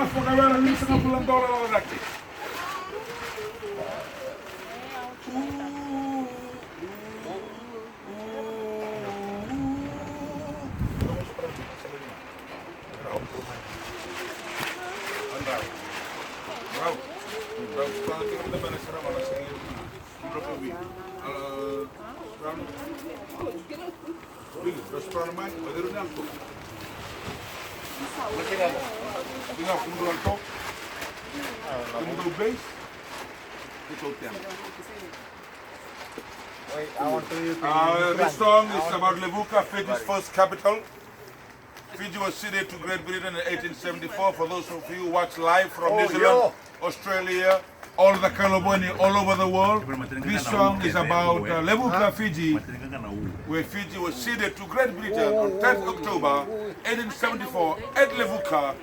Fogavela lista na Pulandola lá daqui. This song is about Levuka, Fiji's first capital. Fiji was ceded to Great Britain in 1874. For those of you who watch live from New Zealand, Australia, all the Kaloboni, all over the world, this song is about Levuka, Fiji, where Fiji was ceded to Great Britain on 10th October 1874 at Levuka,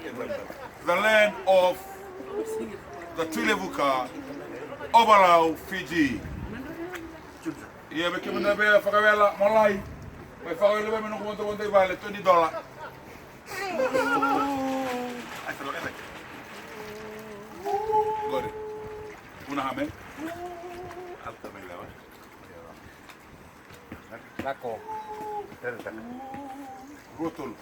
the land of the two Levuka, Ovalau, Fiji. Yeah, we came in the bay for Favela, Molai. We found a woman who wanted to buy $20. Got it. Una hammer. Rotol.